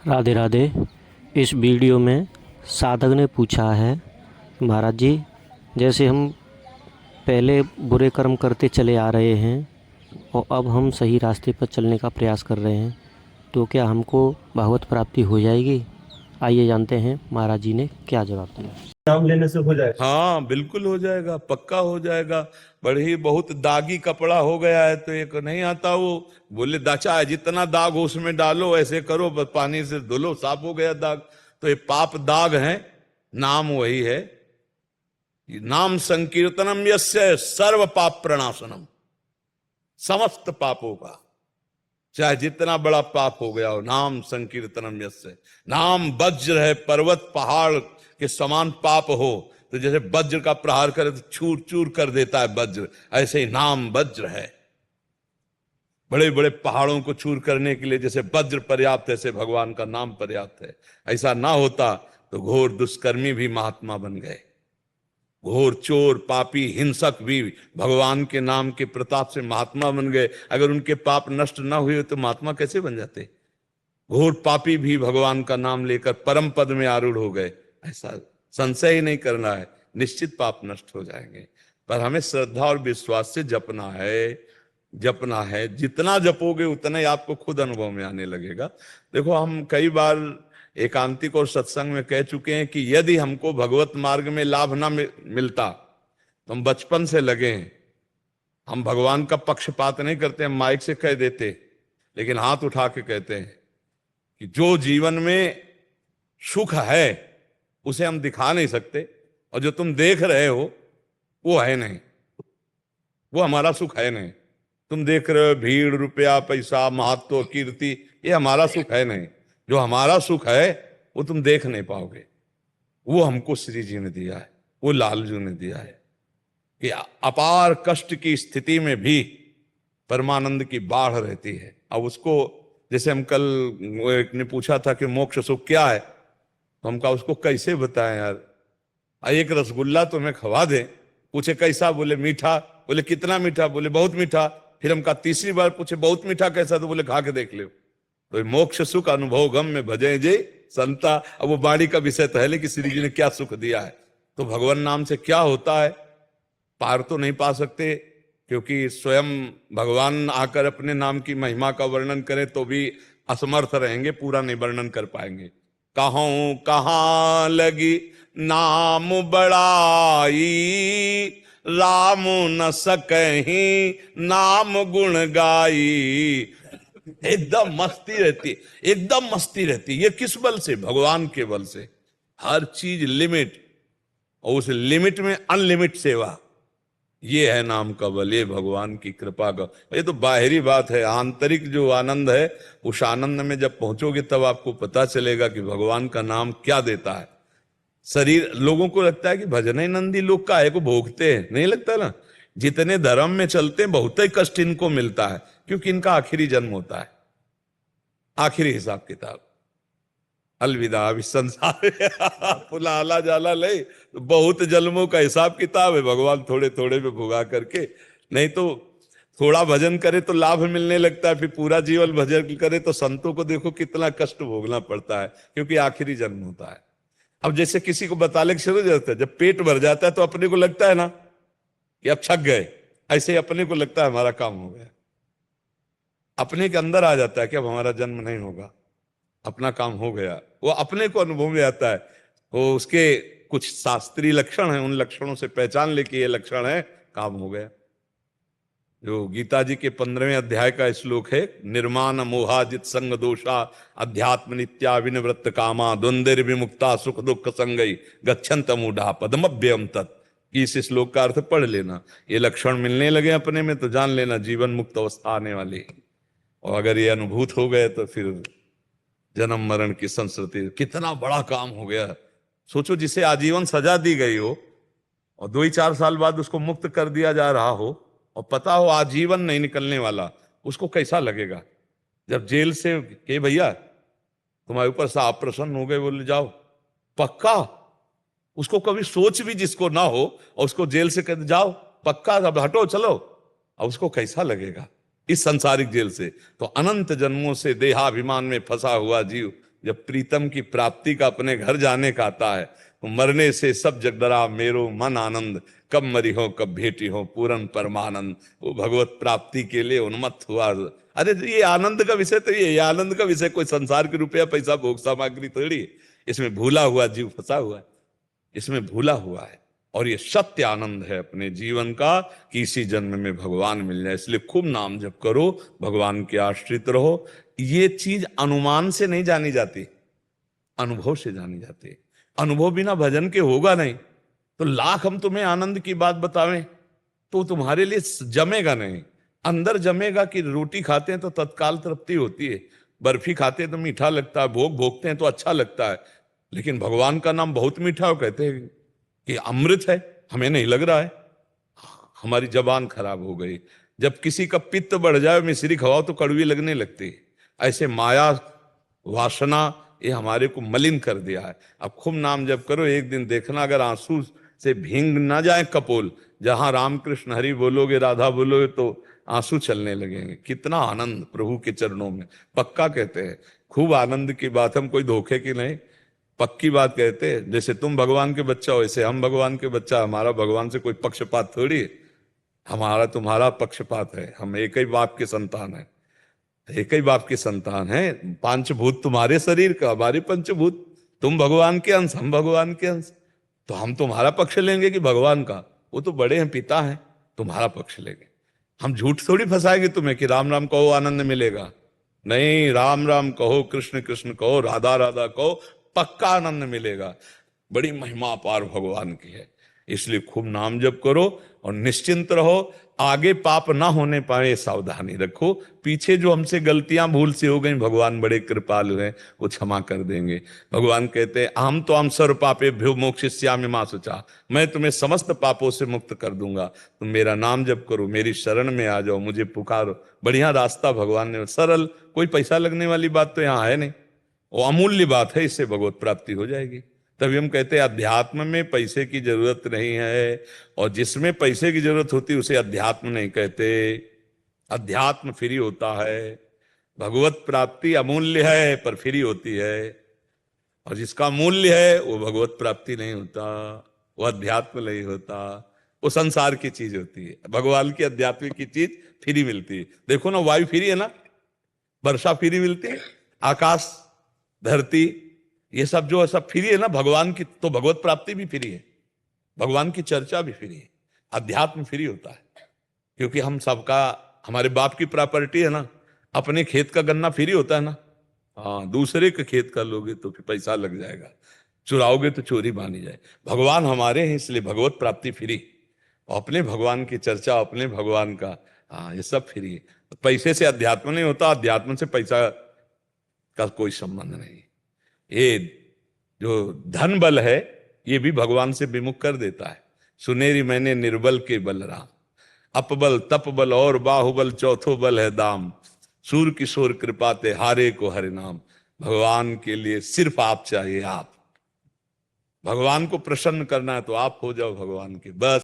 राधे राधे। इस वीडियो में साधक ने पूछा है, महाराज जी, जैसे हम पहले बुरे कर्म करते चले आ रहे हैं और अब हम सही रास्ते पर चलने का प्रयास कर रहे हैं, तो क्या हमको भगवत प्राप्ति हो जाएगी? आइए जानते हैं महाराज जी ने क्या जवाब दिया। नाम लेने से हो जाएगा। हाँ, बिल्कुल हो जाएगा, पक्का हो जाएगा। बड़ी बहुत दागी कपड़ा हो गया है तो एक नहीं आता, वो बोले दाचा है जितना दाग हो उसमें डालो, ऐसे करो, बस पानी से धुलो, साफ हो गया दाग। तो ये पाप दाग है, नाम वही है। नाम संकीर्तनम यस्य सर्व पाप प्रणाशनम, समस्त पापों का, चाहे जितना बड़ा पाप हो गया हो, नाम संकीर्तनम यस्य। नाम वज्र है, पर्वत पहाड़ के समान पाप हो तो जैसे वज्र का प्रहार करे तो चूर चूर कर देता है वज्र, ऐसे ही नाम वज्र है। बड़े बड़े पहाड़ों को चूर करने के लिए जैसे वज्र पर्याप्त है, ऐसे भगवान का नाम पर्याप्त है। ऐसा ना होता तो घोर दुष्कर्मी भी महात्मा बन गए, घोर चोर पापी हिंसक भी भगवान के नाम के प्रताप से महात्मा बन गए। अगर उनके पाप नष्ट ना हुए तो महात्मा कैसे बन जाते? घोर पापी भी भगवान का नाम लेकर परम पद में आरूढ़ हो गए। ऐसा संशय ही नहीं करना है, निश्चित पाप नष्ट हो जाएंगे। पर हमें श्रद्धा और विश्वास से जपना है। जितना जपोगे उतना ही आपको खुद अनुभव में आने लगेगा। देखो, हम कई बार एकांतिक और सत्संग में कह चुके हैं कि यदि हमको भगवत मार्ग में लाभ ना मिलता तो हम बचपन से लगे हैं। हम भगवान का पक्षपात नहीं करते, हम माइक से कह देते, लेकिन हाथ उठा के कहते हैं कि जो जीवन में सुख है उसे हम दिखा नहीं सकते, और जो तुम देख रहे हो वो है नहीं, वो हमारा सुख है नहीं। तुम देख रहे हो भीड़, रुपया, पैसा, महत्व, कीर्ति, ये हमारा सुख है नहीं। जो हमारा सुख है वो तुम देख नहीं पाओगे। वो हमको श्री जी ने दिया है, वो लालजू ने दिया है कि अपार कष्ट की स्थिति में भी परमानंद की बाढ़ रहती है। अब उसको, जैसे हम कल एक ने पूछा था कि मोक्ष सुख क्या है, तो हम कहा उसको कैसे बताएं यार। एक रसगुल्ला तुम्हें खवा दे, पूछे कैसा, बोले मीठा, बोले कितना मीठा, बोले बहुत मीठा। फिर हम कहा तीसरी बार पूछे बहुत मीठा कैसा, तो बोले खा के देख लो। तो मोक्ष सुख अनुभव गम में भजे जे संता। अब वो बाणी का विषय तो है, लेकिन श्री जी ने क्या सुख दिया है। तो भगवान नाम से क्या होता है, पार तो नहीं पा सकते, क्योंकि स्वयं भगवान आकर अपने नाम की महिमा का वर्णन करें तो भी असमर्थ रहेंगे, पूरा नहीं वर्णन कर पाएंगे। कहूं कहां लगी नाम बड़ाई, राम न सकहीं नाम गुण गाई। एकदम मस्ती रहती, एकदम मस्ती रहती। ये किस बल से? भगवान के बल से। हर चीज लिमिट, और उस लिमिट में अनलिमिट सेवा, ये है नाम का बल, ये भगवान की कृपा का। ये तो बाहरी बात है, आंतरिक जो आनंद है, उस आनंद में जब पहुंचोगे तब आपको पता चलेगा कि भगवान का नाम क्या देता है। शरीर, लोगों को लगता है कि भजन नंदी लोग काहे को भोगते हैं, नहीं लगता ना। जितने धर्म में चलते हैं बहुत ही कष्ट इनको मिलता है, क्योंकि इनका आखिरी जन्म होता है, आखिरी हिसाब किताब। अलविदा अभी संसार पुला आला जाला ले, तो बहुत जन्मों का हिसाब किताब है। भगवान थोड़े थोड़े में भुगा करके, नहीं तो थोड़ा भजन करे तो लाभ मिलने लगता है, फिर पूरा जीवन भजन करे तो संतों को देखो कितना कष्ट भोगना पड़ता है, क्योंकि आखिरी जन्म होता है। अब जैसे किसी को बताने के शुरू हो जाता है, जब पेट भर जाता है तो अपने को लगता है ना कि अब छक गए, ऐसे ही अपने को लगता है हमारा काम हो गया। अपने के अंदर आ जाता है कि अब हमारा जन्म नहीं होगा, अपना काम हो गया। वो अपने को अनुभव में आता है। वो उसके कुछ शास्त्रीय लक्षण हैं, उन लक्षणों से पहचान ले कि ये लक्षण है, काम हो गया। जो गीता जी के 15वें अध्याय का श्लोक है, निर्माण मोहाजित संग दोषा अध्यात्म नित्या विनिवृत्त कामा द्वंद्व विमुक्ता सुख दुख संगई गच्छन्त मूढ़ा पदमभ्यम तत्। इस श्लोक का अर्थ पढ़ लेना। ये लक्षण मिलने लगे अपने में तो जान लेना जीवन मुक्त अवस्था आने वाली। और अगर ये अनुभूत हो गए तो फिर जन्म मरण की संस्कृति, कितना बड़ा काम हो गया। सोचो, जिसे आजीवन सजा दी गई हो और 2 ही 4 साल बाद उसको मुक्त कर दिया जा रहा हो, और पता हो आजीवन नहीं निकलने वाला, उसको कैसा लगेगा? जब जेल से के भैया तुम्हारे ऊपर साहब प्रसन्न हो गए, बोले जाओ पक्का, उसको कभी सोच भी जिसको ना हो और उसको जेल से कह जाओ पक्का, अब हटो चलो, अब उसको कैसा लगेगा इस संसारिक जेल से? तो अनंत जन्मों से देहाभिमान में फंसा हुआ जीव जब प्रीतम की प्राप्ति का अपने घर जाने का आता है तो मरने से सब जग डरा मेरो मन आनंद, कब मरी हो कब भेटी हो पूरन परमानंद। वो भगवत प्राप्ति के लिए उन्मत्त हुआ। अरे ये आनंद का विषय तो ये आनंद का विषय कोई संसार के रुपया पैसा भोग सामग्री थोड़ी है। इसमें भूला हुआ जीव फंसा हुआ है, इसमें भूला हुआ है। और ये सत्य आनंद है अपने जीवन का कि इसी जन्म में भगवान मिल जाए। इसलिए खूब नाम जप करो, भगवान के आश्रित रहो। ये चीज अनुमान से नहीं जानी जाती, अनुभव से जानी जाती है। अनुभव बिना भजन के होगा नहीं। तो लाख हम तुम्हें आनंद की बात बतावें तो तुम्हारे लिए जमेगा नहीं। अंदर जमेगा कि रोटी खाते हैं तो तत्काल तृप्ति होती है, बर्फी खाते हैं तो मीठा लगता है, भोग भोगते हैं तो अच्छा लगता है। लेकिन भगवान का नाम बहुत मीठा हो, कहते हैं कि अमृत है, हमें नहीं लग रहा है। हमारी जबान खराब हो गई। जब किसी का पित्त बढ़ जाए, मिश्री खवाओ तो कड़वी लगने लगती है। ऐसे माया वासना ये हमारे को मलिन कर दिया है। अब खूब नाम जप करो। एक दिन देखना, अगर आंसू से भींग ना जाए कपोल, जहां रामकृष्ण हरि बोलोगे, राधा बोलोगे, तो आंसू चलने लगेंगे। कितना आनंद प्रभु के चरणों में। पक्का कहते हैं, खूब आनंद की बात, हम कोई धोखे की नहीं, पक्की बात कहते हैं। जैसे तुम भगवान के बच्चा हो, वैसे हम भगवान के बच्चा। हमारा भगवान से कोई पक्षपात थोड़ी है, हमारा तुम्हारा पक्षपात है। हम एक ही बाप के संतान है, एक ही बाप की संतान है। पंचभूत तुम्हारे शरीर का, हमारे पंचभूत। तुम भगवान के अंश, हम भगवान के अंश। तो हम तुम्हारा पक्ष लेंगे कि भगवान का? वो तो बड़े हैं, पिता हैं, तुम्हारा पक्ष लेंगे। हम झूठ थोड़ी फंसाएंगे तुम्हें कि राम राम कहो आनंद मिलेगा। नहीं, राम राम कहो, कृष्ण कृष्ण कहो, राधा राधा कहो, पक्का आनंद मिलेगा। बड़ी महिमा अपार भगवान की है। इसलिए खूब नाम जप करो और निश्चिंत रहो। आगे पाप ना होने पाए सावधानी रखो। पीछे जो हमसे गलतियां भूल से हो गई, भगवान बड़े कृपालु हैं, वो क्षमा कर देंगे। भगवान कहते हैं, हम तो हम सर्व पापे भ्यो मोक्षयिष्यामि मा शुचा, मैं तुम्हें समस्त पापों से मुक्त कर दूंगा। तुम मेरा नाम जप करो, मेरी शरण में आ जाओ, मुझे पुकारो। बढ़िया रास्ता भगवान ने, सरल, कोई पैसा लगने वाली बात तो यहाँ है नहीं। वो अमूल्य बात है, इससे भगवत प्राप्ति हो जाएगी। तभी हम कहते हैं अध्यात्म में पैसे की जरूरत नहीं है, और जिसमें पैसे की जरूरत होती है उसे अध्यात्म नहीं कहते। अध्यात्म फ्री होता है, भगवत प्राप्ति अमूल्य है पर फ्री होती है। और जिसका मूल्य है वो भगवत प्राप्ति नहीं होता, वो अध्यात्म नहीं होता, वो संसार की चीज होती है। भगवान की अध्यात्म की चीज फ्री मिलती है। देखो ना, वायु फ्री है ना, वर्षा फ्री मिलती है, आकाश धरती ये सब जो है सब फ्री है ना भगवान की। तो भगवत प्राप्ति भी फ्री है, भगवान की चर्चा भी फ्री है, अध्यात्म फ्री होता है। क्योंकि हम सबका, हमारे बाप की प्रॉपर्टी है ना। अपने खेत का गन्ना फ्री होता है ना, हाँ, दूसरे के खेत का लोगे तो फिर पैसा लग जाएगा, चुराओगे तो चोरी मानी जाए। भगवान हमारे हैं, इसलिए भगवत प्राप्ति फ्री। अपने भगवान की चर्चा, अपने भगवान का, हाँ, ये सब फ्री है। पैसे से अध्यात्म नहीं होता, अध्यात्म से पैसा का कोई संबंध नहीं। ये जो धन बल है ये भी भगवान से विमुख कर देता है। सुनेरी मैंने निर्बल के बल राम, अपबल तपबल और बाहुबल चौथो बल है दाम, सूर किशोर कृपाते हारे को हरि नाम। भगवान के लिए सिर्फ आप चाहिए, आप। भगवान को प्रसन्न करना है तो आप हो जाओ भगवान के, बस।